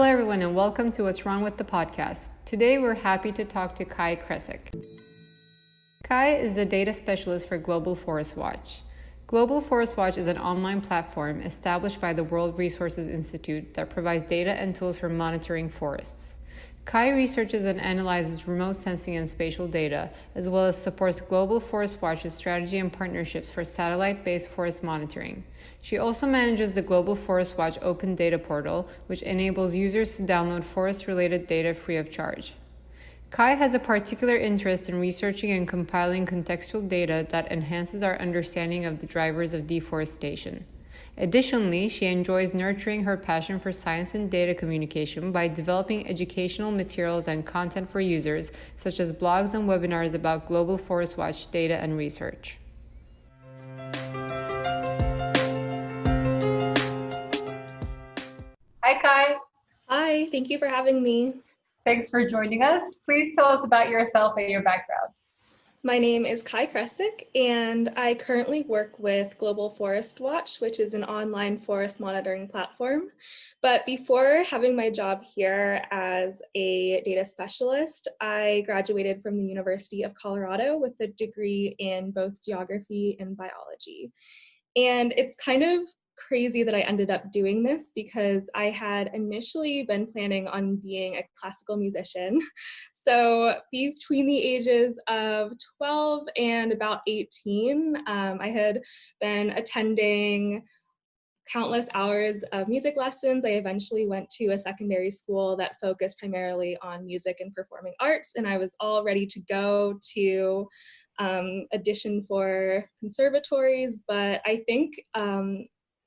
everyone, and welcome to What's Wrong with the Podcast. Today, we're happy to talk to Kresek. Kai is the data specialist for Global Forest Watch. Global Forest Watch is an online platform established by the World Resources Institute that provides data and tools for monitoring forests. Kai researches and analyzes remote sensing and spatial data, as well as supports Global Forest Watch's strategy and partnerships for satellite-based forest monitoring. She also manages the Global Forest Watch Open Data Portal, which enables users to download forest-related data free of charge. Kai has a particular interest in researching and compiling contextual data that enhances our understanding of the drivers of deforestation. Additionally, she enjoys nurturing her passion for science and data communication by developing educational materials and content for users, such as blogs and webinars about Global Forest Watch data and research. Hi, Kai. Hi, thank you for having me. Thanks for joining us. Please tell us about yourself and your background. My name is Kresek, and I currently work with Global Forest Watch, which is an online forest monitoring platform. But before having my job here as a data specialist, I graduated from the University of Colorado with a degree in both geography and biology. And it's kind of crazy that I ended up doing this because I had initially been planning on being a classical musician. So between the ages of 12 and about 18, I had been attending countless hours of music lessons. I eventually went to a secondary school that focused primarily on music and performing arts, and I was all ready to go to audition for conservatories, but I think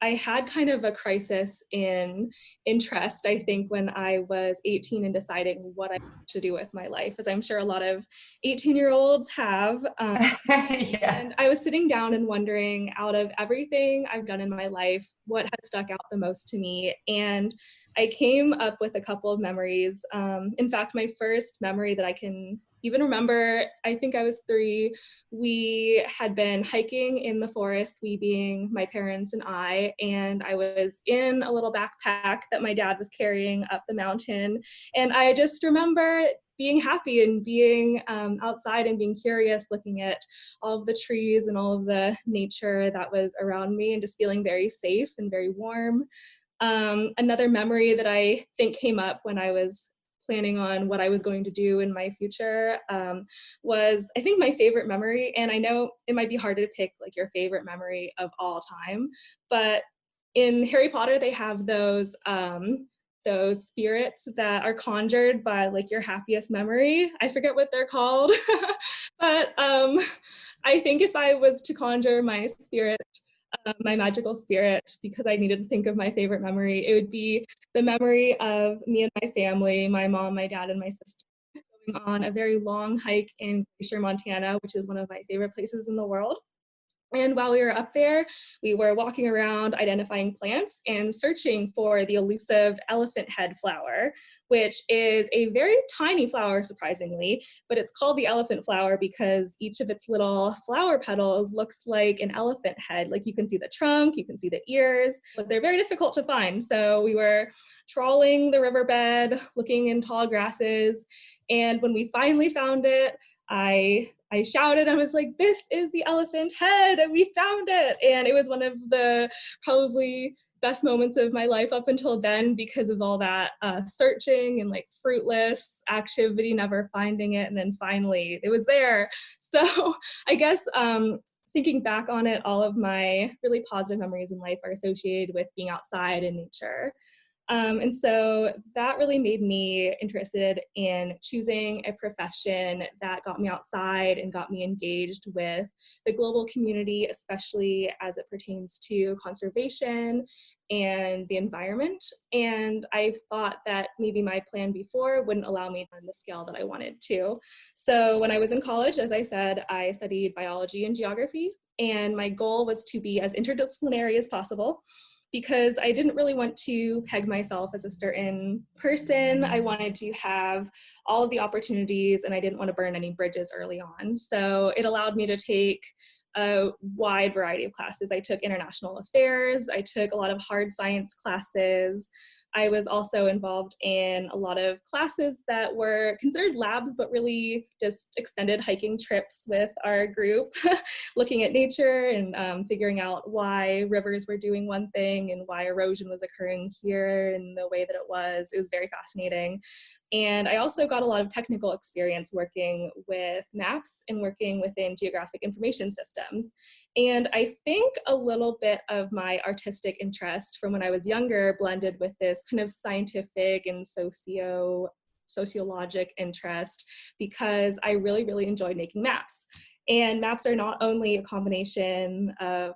I had kind of a crisis in interest, I think, when I was 18 and deciding what I should do with my life, as I'm sure a lot of 18-year-olds have. And I was sitting down and wondering, out of everything I've done in my life, what has stuck out the most to me? And I came up with a couple of memories. In fact, my first memory that I can even remember, I think I was 3, we had been hiking in the forest, we being my parents and I was in a little backpack that my dad was carrying up the mountain. And I just remember being happy and being outside and being curious, looking at all of the trees and all of the nature that was around me and just feeling very safe and very warm. Another memory that I think came up when I was planning on what I was going to do in my future was, I think, my favorite memory. And I know it might be hard to pick like your favorite memory of all time, but in Harry Potter, they have those spirits that are conjured by like your happiest memory. I forget what they're called, but I think if I was to conjure my spirit, my magical spirit, because I needed to think of my favorite memory, it would be the memory of me and my family, my mom, my dad, and my sister, going on a very long hike in Glacier, Montana, which is one of my favorite places in the world. And while we were up there, we were walking around identifying plants and searching for the elusive elephant head flower, which is a very tiny flower, surprisingly, but it's called the elephant flower because each of its little flower petals looks like an elephant head. Like you can see the trunk, you can see the ears, but they're very difficult to find. So we were trawling the riverbed, looking in tall grasses, and when we finally found it, I shouted, I was like, "This is the elephant head, and we found it!" And it was one of the probably best moments of my life up until then because of all that searching and like fruitless activity, never finding it, and then finally it was there. So I guess thinking back on it, all of my really positive memories in life are associated with being outside in nature. And so that really made me interested in choosing a profession that got me outside and got me engaged with the global community, especially as it pertains to conservation and the environment. And I thought that maybe my plan before wouldn't allow me on the scale that I wanted to. So when I was in college, as I said, I studied biology and geography, and my goal was to be as interdisciplinary as possible, because I didn't really want to peg myself as a certain person. I wanted to have all of the opportunities, and I didn't want to burn any bridges early on. So it allowed me to take a wide variety of classes. I took international affairs, I took a lot of hard science classes. I was also involved in a lot of classes that were considered labs, but really just extended hiking trips with our group, looking at nature and figuring out why rivers were doing one thing and why erosion was occurring here in the way that it was. It was very fascinating. And I also got a lot of technical experience working with maps and working within geographic information systems. And I think a little bit of my artistic interest from when I was younger blended with this kind of scientific and sociologic interest, because I really, really enjoyed making maps. And maps are not only a combination of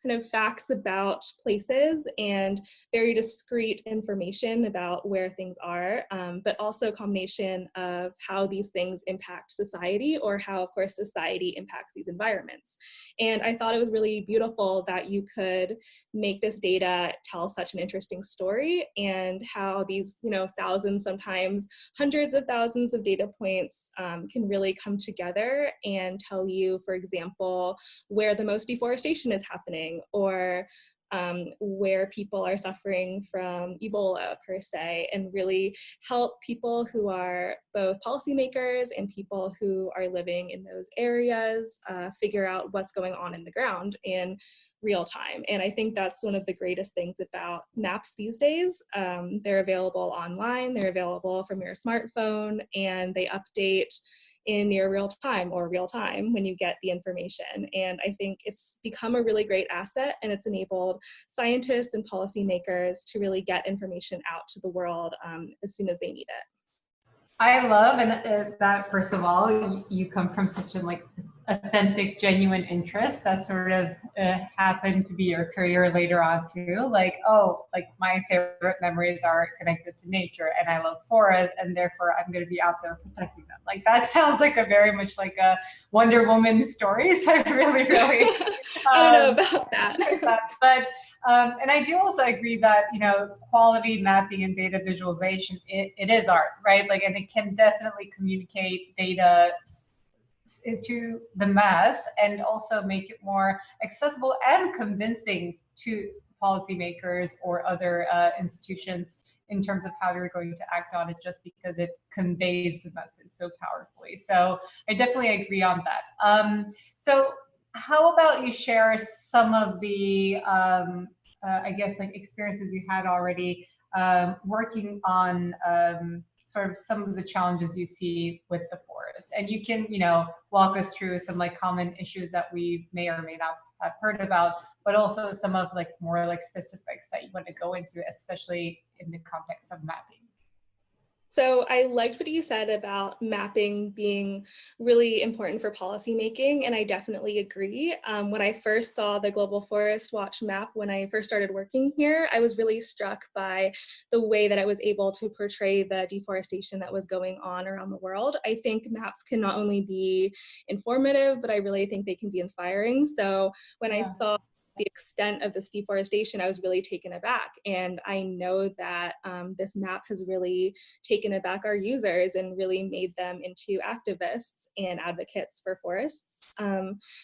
kind of facts about places and very discrete information about where things are, but also a combination of how these things impact society, or how, of course, society impacts these environments. And I thought it was really beautiful that you could make this data tell such an interesting story, and how these, thousands, sometimes hundreds of thousands of data points can really come together and tell you, for example, where the most deforestation is happening, or where people are suffering from Ebola per se, and really help people who are both policymakers and people who are living in those areas figure out what's going on in the ground in real time. And I think that's one of the greatest things about maps these days. They're available online, they're available from your smartphone, and they update in near real time or real time when you get the information. And I think it's become a really great asset, and it's enabled scientists and policymakers to really get information out to the world as soon as they need it. I love that, first of all, you come from such a authentic, genuine interest that sort of happened to be your career later on too. My favorite memories are connected to nature, and I love forests, and therefore I'm going to be out there protecting them. That sounds like a very much like a Wonder Woman story. So I really, really I don't know about that. But and I do also agree that quality mapping and data visualization, it is art, right? And it can definitely communicate data to the mass, and also make it more accessible and convincing to policymakers or other institutions in terms of how you're going to act on it, just because it conveys the message so powerfully. So I definitely agree on that. So how about you share some of the, experiences you had already working on sort of some of the challenges you see with the forest, and you can, walk us through some common issues that we may or may not have heard about, but also some of more specifics that you want to go into, especially in the context of mapping. So I liked what you said about mapping being really important for policymaking, and I definitely agree. When I first saw the Global Forest Watch map, when I first started working here, I was really struck by the way that I was able to portray the deforestation that was going on around the world. I think maps can not only be informative, but I really think they can be inspiring. So when I saw the extent of this deforestation, I was really taken aback. And I know that this map has really taken aback our users and really made them into activists and advocates for forests.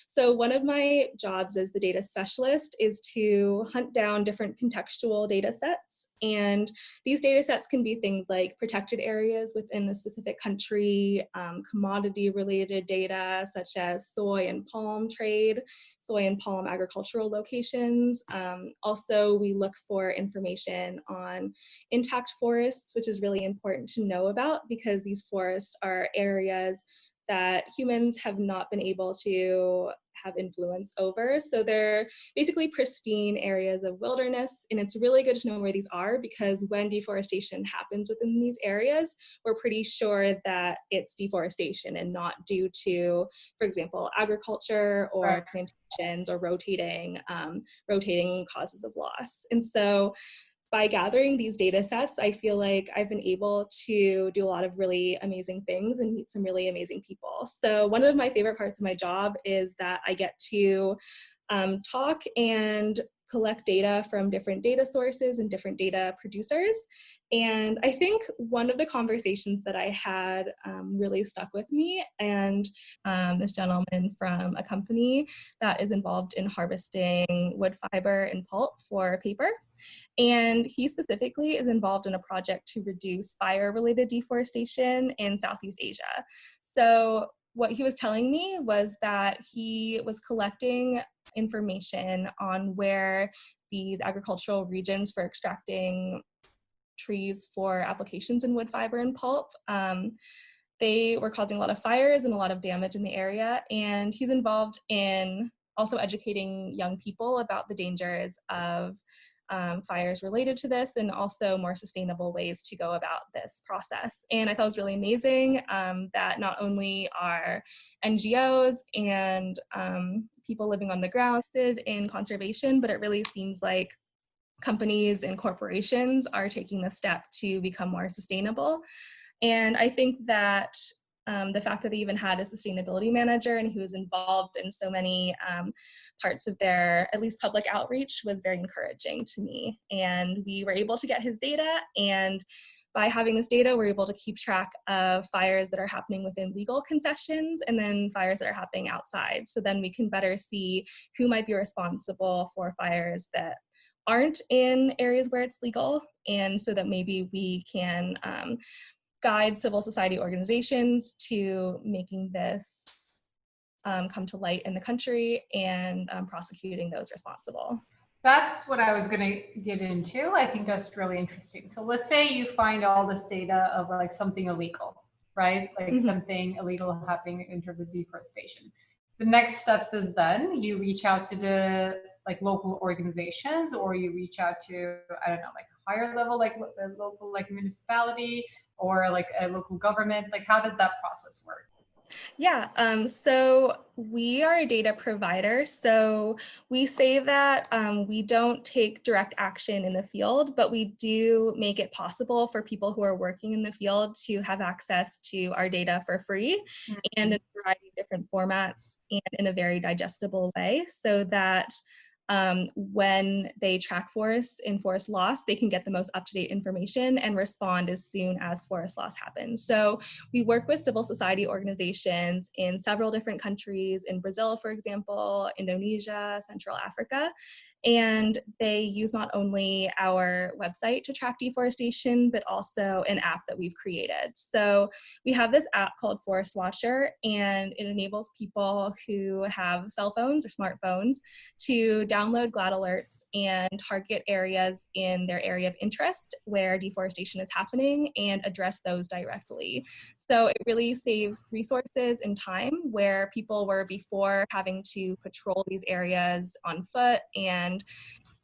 So one of my jobs as the data specialist is to hunt down different contextual data sets. And these data sets can be things like protected areas within a specific country, commodity related data such as soy and palm trade, soy and palm agricultural locations. Also, we look for information on intact forests, which is really important to know about, because these forests are areas that humans have not been able to have influence over. So they're basically pristine areas of wilderness, and it's really good to know where these are, because when deforestation happens within these areas, we're pretty sure that it's deforestation and not due to, for example, agriculture or plantations or rotating causes of loss. And so by gathering these data sets, I feel like I've been able to do a lot of really amazing things and meet some really amazing people. So one of my favorite parts of my job is that I get to talk and collect data from different data sources and different data producers. And I think one of the conversations that I had really stuck with me, and this gentleman from a company that is involved in harvesting wood fiber and pulp for paper. And he specifically is involved in a project to reduce fire-related deforestation in Southeast Asia. So what he was telling me was that he was collecting information on where these agricultural regions for extracting trees for applications in wood fiber and pulp, they were causing a lot of fires and a lot of damage in the area. And he's involved in also educating young people about the dangers of fires related to this, and also more sustainable ways to go about this process. And I thought it was really amazing that not only are NGOs and people living on the ground interested in conservation, but it really seems like companies and corporations are taking the step to become more sustainable. And I think that the fact that they even had a sustainability manager and who was involved in so many parts of their, at least public outreach, was very encouraging to me. And we were able to get his data, and by having this data, we're able to keep track of fires that are happening within legal concessions and then fires that are happening outside. So then we can better see who might be responsible for fires that aren't in areas where it's legal, and so that maybe we can guide civil society organizations to making this come to light in the country and prosecuting those responsible. That's what I was going to get into. I think that's really interesting. So let's say you find all this data of like something illegal, right? Like something illegal happening in terms of deforestation. The next steps is then you reach out to the like local organizations, or you reach out to, I don't know, like a higher level, like a local like municipality or like a local government. Like how does that process work? Yeah, so we are a data provider. So we say that we don't take direct action in the field, but we do make it possible for people who are working in the field to have access to our data for free and in a variety of different formats and in a very digestible way, so that when they track forests in forest loss, they can get the most up-to-date information and respond as soon as forest loss happens. So we work with civil society organizations in several different countries, in Brazil, for example, Indonesia, Central Africa, and they use not only our website to track deforestation, but also an app that we've created. So we have this app called Forest Watcher, and it enables people who have cell phones or smartphones to download GLAD alerts and target areas in their area of interest where deforestation is happening and address those directly. So it really saves resources and time where people were before having to patrol these areas on foot and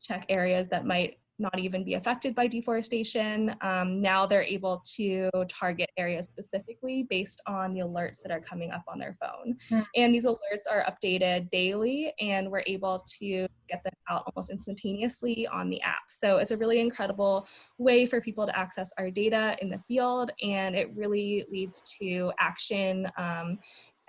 check areas that might not even be affected by deforestation. Now they're able to target areas specifically based on the alerts that are coming up on their phone. And these alerts are updated daily, and we're able to get them out almost instantaneously on the app. So it's a really incredible way for people to access our data in the field, and it really leads to action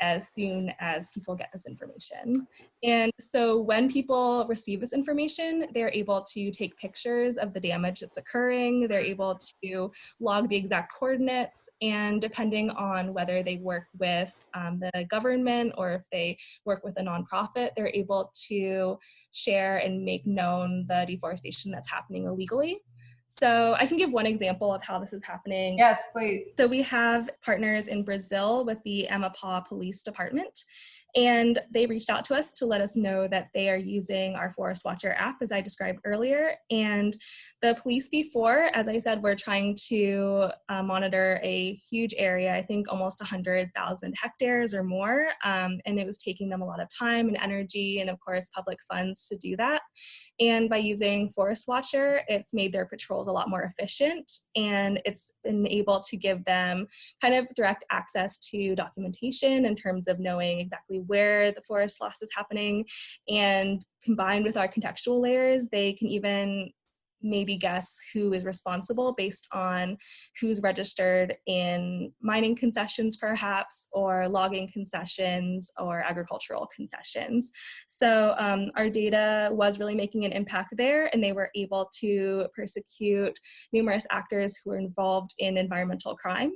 as soon as people get this information. And so when people receive this information, they're able to take pictures of the damage that's occurring. They're able to log the exact coordinates, and depending on whether they work with the government or if they work with a nonprofit, they're able to share and make known the deforestation that's happening illegally. So I can give one example of how this is happening. Yes, please. So we have partners in Brazil with the Amapá Police Department, and they reached out to us to let us know that they are using our Forest Watcher app, as I described earlier. And the police before, as I said, were trying to monitor a huge area, I think almost 100,000 hectares or more. And it was taking them a lot of time and energy and, of course, public funds to do that. And by using Forest Watcher, it's made their patrols a lot more efficient, and it's been able to give them kind of direct access to documentation in terms of knowing exactly where the forest loss is happening. And combined with our contextual layers, they can even maybe guess who is responsible based on who's registered in mining concessions perhaps, or logging concessions, or agricultural concessions. So our data was really making an impact there, and they were able to prosecute numerous actors who were involved in environmental crime.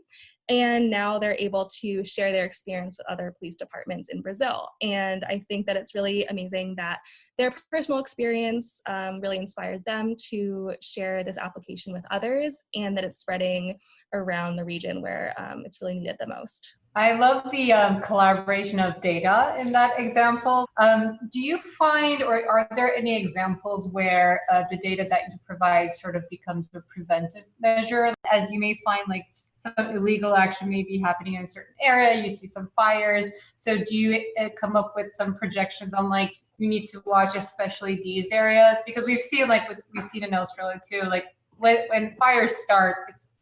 And now they're able to share their experience with other police departments in Brazil. And I think that it's really amazing that their personal experience really inspired them to share this application with others, and that it's spreading around the region where it's really needed the most. I love the collaboration of data in that example. Do you find, or are there any examples where the data that you provide sort of becomes a preventive measure? As you may find, like, some illegal action may be happening in a certain area, you see some fires. So do you come up with some projections on, like, you need to watch especially these areas? Because we've seen, like, we've seen in Australia too, like when fires start, it's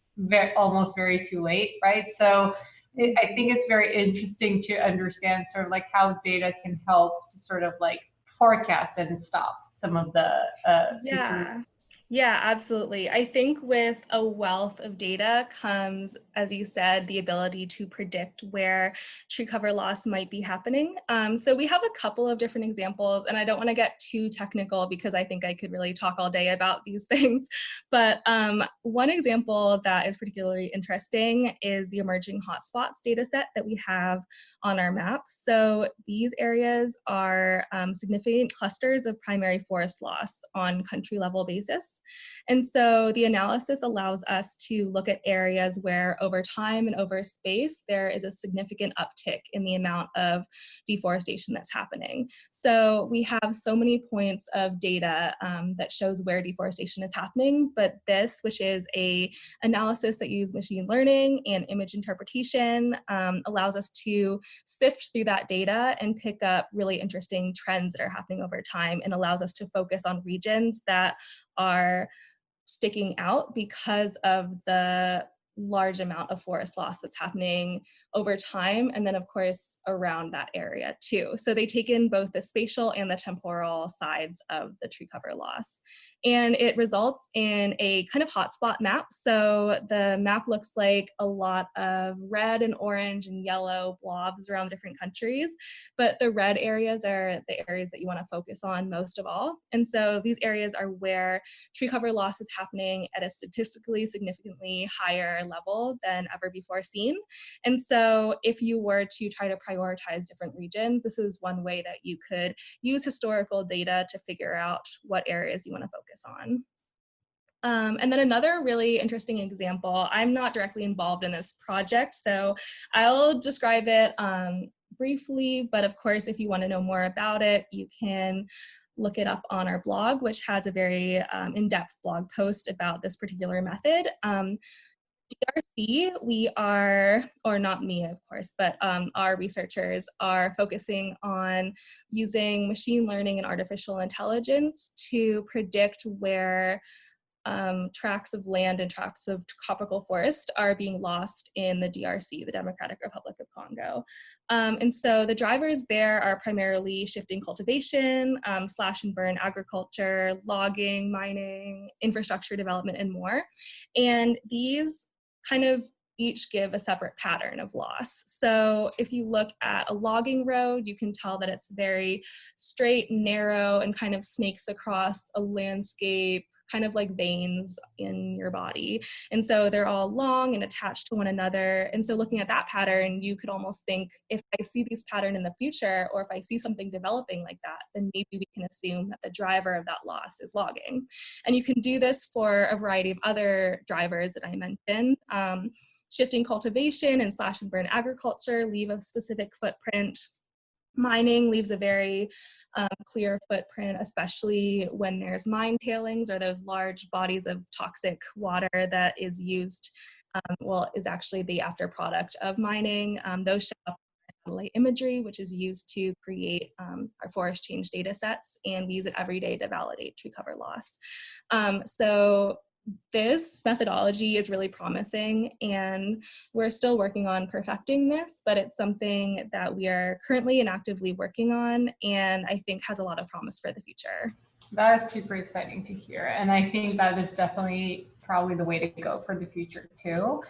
almost very too late, right? So I think it's very interesting to understand sort of like how data can help to sort of like forecast and stop some of the future. Yeah, absolutely. I think with a wealth of data comes, as you said, the ability to predict where tree cover loss might be happening. So we have a couple of different examples, and I don't want to get too technical because I think I could really talk all day about these things. But one example that is particularly interesting is the emerging hotspots data set that we have on our map. So these areas are significant clusters of primary forest loss on country level basis. And so the analysis allows us to look at areas where over time and over space, there is a significant uptick in the amount of deforestation that's happening. So we have so many points of data that shows where deforestation is happening, but this, which is a analysis that uses machine learning and image interpretation, allows us to sift through that data and pick up really interesting trends that are happening over time, and allows us to focus on regions that are sticking out because of the large amount of forest loss that's happening over time, and then of course around that area too. So they take in both the spatial and the temporal sides of the tree cover loss. And it results in a kind of hotspot map. So the map looks like a lot of red and orange and yellow blobs around different countries, but the red areas are the areas that you want to focus on most of all. And so these areas are where tree cover loss is happening at a statistically significantly higher level than ever before seen. And so if you were to try to prioritize different regions, this is one way that you could use historical data to figure out what areas you want to focus on. And then another really interesting example, I'm not directly involved in this project, so I'll describe it briefly, but of course, if you want to know more about it, you can look it up on our blog, which has a very in-depth blog post about this particular method. DRC, we are, or not me, of course, but our researchers are focusing on using machine learning and artificial intelligence to predict where tracts of land and tracts of tropical forest are being lost in the DRC, the Democratic Republic of Congo. And so the drivers there are primarily shifting cultivation, slash and burn agriculture, logging, mining, infrastructure development, and more. And these kind of each give a separate pattern of loss. So if you look at a logging road, you can tell that it's very straight and narrow and kind of snakes across a landscape, kind of like veins in your body. And so they're all long and attached to one another. And so looking at that pattern, you could almost think, if I see this pattern in the future, or if I see something developing like that, then maybe we can assume that the driver of that loss is logging. And you can do this for a variety of other drivers that I mentioned. Shifting cultivation and slash and burn agriculture leave a specific footprint. Mining leaves a very clear footprint, especially when there's mine tailings or those large bodies of toxic water that is used, is actually the after product of mining. Those show up in satellite imagery, which is used to create our forest change data sets, and we use it every day to validate tree cover loss. So this methodology is really promising, and we're still working on perfecting this, but it's something that we are currently and actively working on, and I think has a lot of promise for the future. That is super exciting to hear. And I think that is definitely probably the way to go for the future too.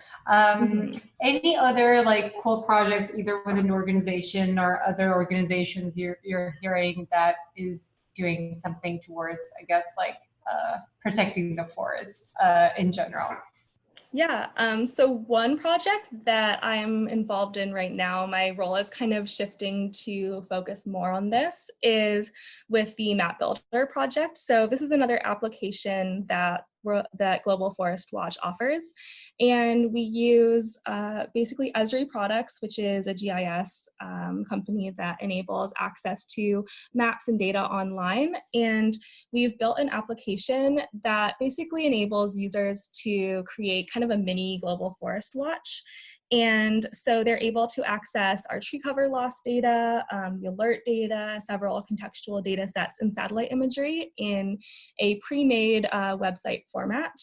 Any other like cool projects, either with an organization or other organizations you're hearing that is doing something towards, I guess, like protecting the forest in general? Yeah, so one project that I'm involved in right now, my role is kind of shifting to focus more on this, is with the Map Builder project. So this is another application that Global Forest Watch offers. And we use basically Esri Products, which is a GIS company that enables access to maps and data online. And we've built an application that basically enables users to create kind of a mini Global Forest Watch. And so they're able to access our tree cover loss data, the alert data, several contextual data sets, and satellite imagery in a pre-made website format.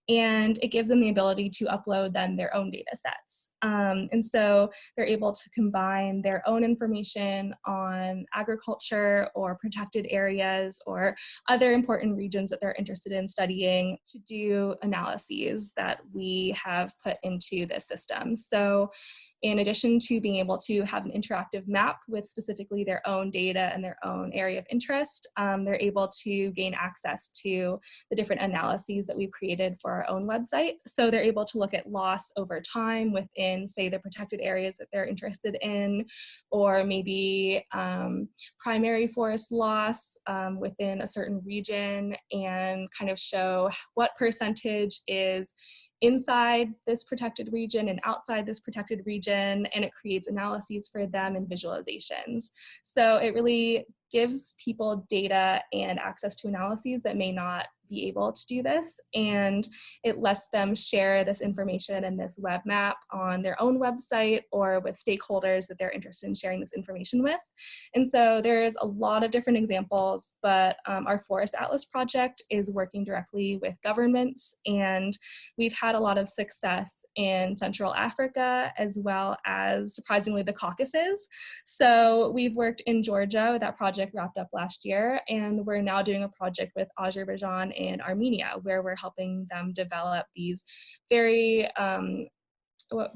And it gives them the ability to upload then their own data sets. And so they're able to combine their own information on agriculture or protected areas or other important regions that they're interested in studying to do analyses that we have put into this system. So in addition to being able to have an interactive map with specifically their own data and their own area of interest, they're able to gain access to the different analyses that we've created for our own website. So they're able to look at loss over time within, say, the protected areas that they're interested in, or maybe primary forest loss within a certain region, and kind of show what percentage is inside this protected region and outside this protected region, and it creates analyses for them and visualizations. So it really gives people data and access to analyses that may not be able to do this, and it lets them share this information and this web map on their own website or with stakeholders that they're interested in sharing this information with. And so there's a lot of different examples, but our Forest Atlas project is working directly with governments, and we've had a lot of success in Central Africa as well as, surprisingly, the Caucasus. So we've worked in Georgia. That project wrapped up last year, and we're now doing a project with Azerbaijan and Armenia, where we're helping them develop these very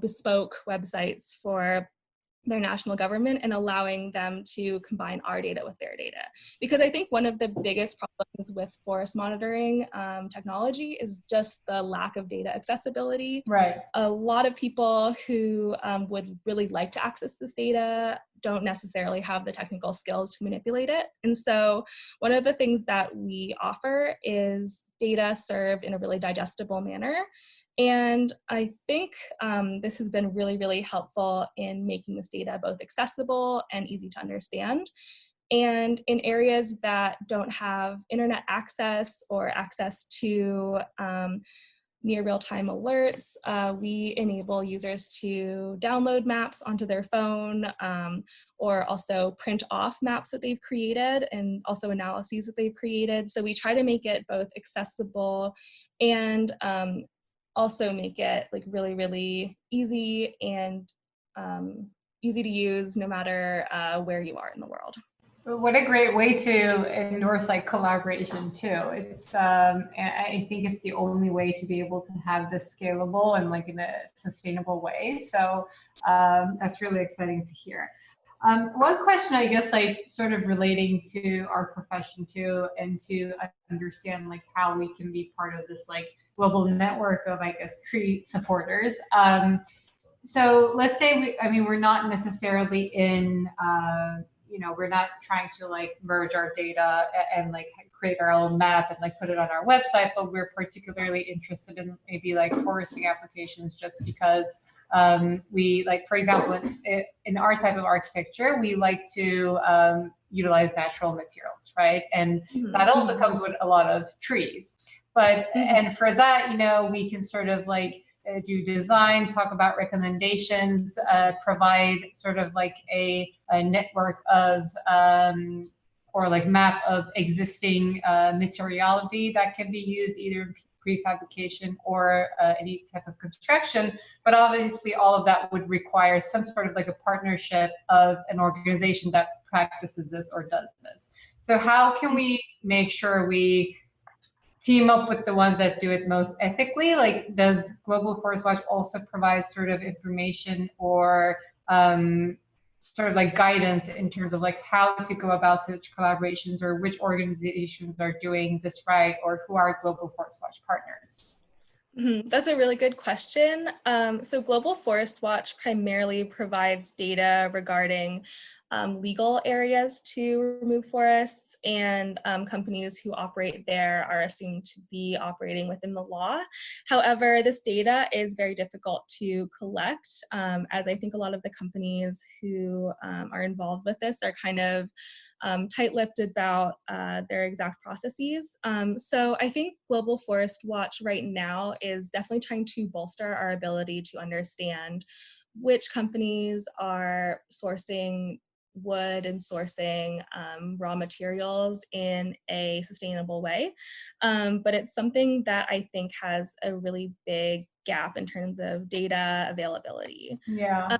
bespoke websites for their national government and allowing them to combine our data with their data. Because I think one of the biggest problems with forest monitoring technology is just the lack of data accessibility. Right. A lot of people who would really like to access this data don't necessarily have the technical skills to manipulate it. And so one of the things that we offer is data served in a really digestible manner. And I think this has been really, really helpful in making this data both accessible and easy to understand. And in areas that don't have internet access or access to near real-time alerts, we enable users to download maps onto their phone, or also print off maps that they've created and also analyses that they've created. So we try to make it both accessible and also make it like really, really easy and easy to use no matter where you are in the world. What a great way to endorse like collaboration too. It's I think it's the only way to be able to have this scalable and like in a sustainable way. So that's really exciting to hear. One question, I guess, like sort of relating to our profession too, and to understand like how we can be part of this like global network of, I guess, tree supporters. So let's say we're not necessarily in, we're not trying to like merge our data and like create our own map and like put it on our website, but we're particularly interested in maybe like foresting applications just because we like, for example, in our type of architecture, we like to utilize natural materials, right? And that also comes with a lot of trees. But, and for that, we can sort of like do design, talk about recommendations, provide sort of like a network of, or like map of existing materiality that can be used either in prefabrication or any type of construction. But obviously all of that would require some sort of like a partnership of an organization that practices this or does this. So how can we make sure we team up with the ones that do it most ethically? Like, does Global Forest Watch also provide sort of information or sort of like guidance in terms of like how to go about such collaborations, or which organizations are doing this right, or who are Global Forest Watch partners? That's a really good question. So Global Forest Watch primarily provides data regarding legal areas to remove forests, and companies who operate there are assumed to be operating within the law. However, this data is very difficult to collect, as I think a lot of the companies who are involved with this are kind of tight-lipped about their exact processes. So I think Global Forest Watch right now is definitely trying to bolster our ability to understand which companies are sourcing wood and sourcing raw materials in a sustainable way. But it's something that I think has a really big gap in terms of data availability. Yeah.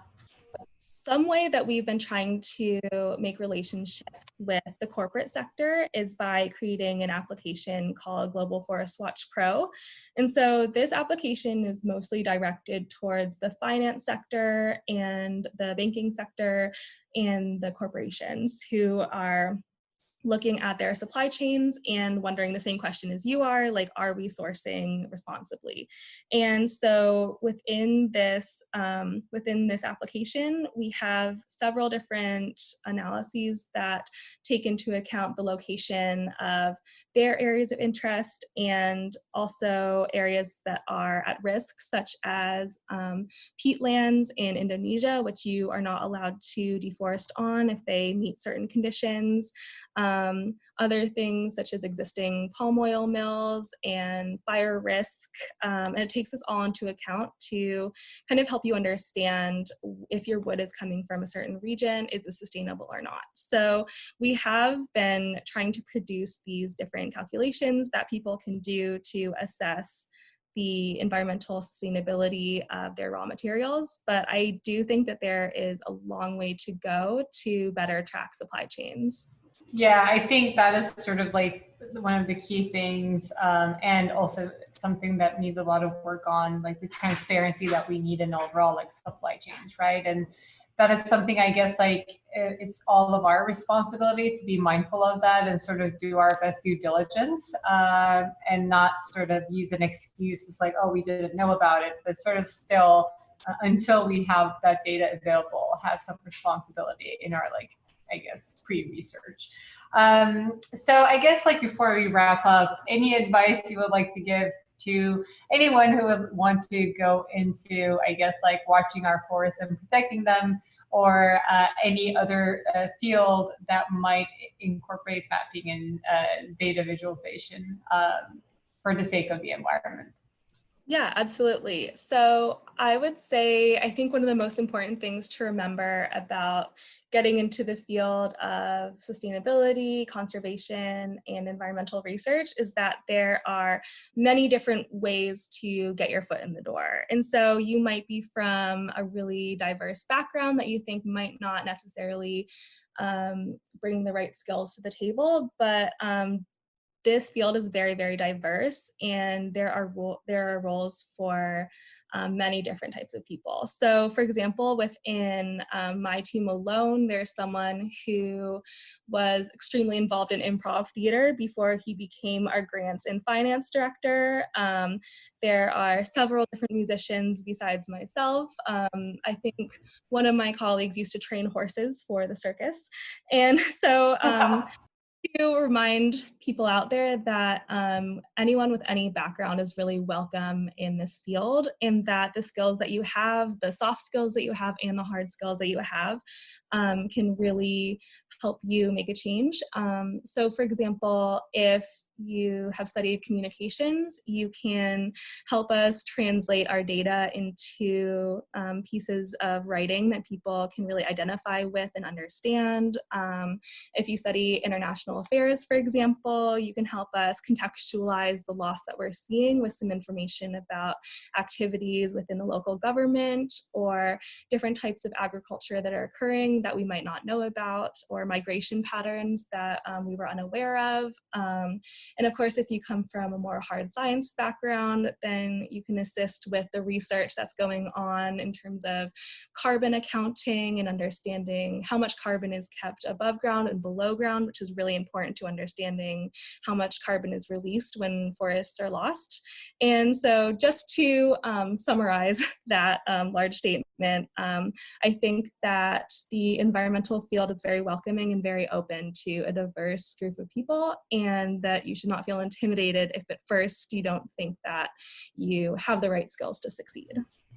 Some way that we've been trying to make relationships with the corporate sector is by creating an application called Global Forest Watch Pro. And so this application is mostly directed towards the finance sector and the banking sector and the corporations who are looking at their supply chains and wondering the same question as you are, like, are we sourcing responsibly? And so within this application, we have several different analyses that take into account the location of their areas of interest and also areas that are at risk, such as peatlands in Indonesia, which you are not allowed to deforest on if they meet certain conditions. Other things such as existing palm oil mills and fire risk. And it takes this all into account to kind of help you understand if your wood is coming from a certain region, is it sustainable or not. So we have been trying to produce these different calculations that people can do to assess the environmental sustainability of their raw materials. But I do think that there is a long way to go to better track supply chains. Yeah, I think that is sort of like one of the key things, and also something that needs a lot of work on, like the transparency that we need in overall like supply chains, right? And that is something, I guess, like it's all of our responsibility to be mindful of that and sort of do our best due diligence, and not sort of use an excuse. It's like, oh, we didn't know about it, but sort of still, until we have that data available, have some responsibility in our like, I guess, pre-research. So I guess like before we wrap up, any advice you would like to give to anyone who would want to go into, I guess, like watching our forests and protecting them, or any other field that might incorporate mapping and data visualization for the sake of the environment? Yeah, absolutely. So I would say, I think one of the most important things to remember about getting into the field of sustainability, conservation, and environmental research is that there are many different ways to get your foot in the door. And so you might be from a really diverse background that you think might not necessarily bring the right skills to the table, but this field is very, very diverse, and there are roles for many different types of people. So for example, within my team alone, there's someone who was extremely involved in improv theater before he became our grants and finance director. There are several different musicians besides myself. I think one of my colleagues used to train horses for the circus. And so to remind people out there that anyone with any background is really welcome in this field, and that the skills that you have, the soft skills that you have and the hard skills that you have can really help you make a change. So for example, if you have studied communications, you can help us translate our data into pieces of writing that people can really identify with and understand. If you study international affairs, for example, you can help us contextualize the loss that we're seeing with some information about activities within the local government or different types of agriculture that are occurring that we might not know about, or migration patterns that we were unaware of. And of course, if you come from a more hard science background, then you can assist with the research that's going on in terms of carbon accounting and understanding how much carbon is kept above ground and below ground, which is really important to understanding how much carbon is released when forests are lost. And so just to summarize that large statement, I think that the environmental field is very welcoming and very open to a diverse group of people, and that you should not feel intimidated if at first you don't think that you have the right skills to succeed.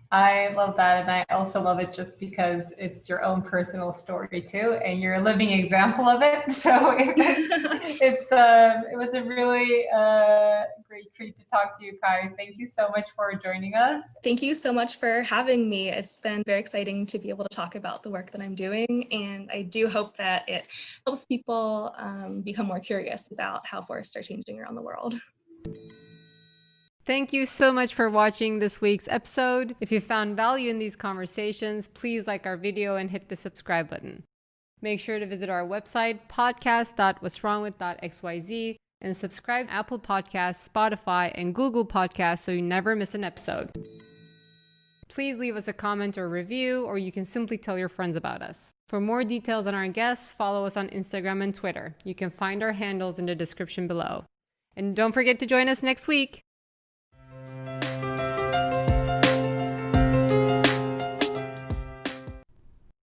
I love that. And I also love it just because it's your own personal story too, and you're a living example of it. So it was a really great treat to talk to you, Kai. Thank you so much for joining us. Thank you so much for having me. It's been very exciting to be able to talk about the work that I'm doing. And I do hope that it helps people become more curious about how forests are changing around the world. Thank you so much for watching this week's episode. If you found value in these conversations, please like our video and hit the subscribe button. Make sure to visit our website, podcast.what'swrongwith.xyz, and subscribe to Apple Podcasts, Spotify, and Google Podcasts so you never miss an episode. Please leave us a comment or review, or you can simply tell your friends about us. For more details on our guests, follow us on Instagram and Twitter. You can find our handles in the description below. And don't forget to join us next week.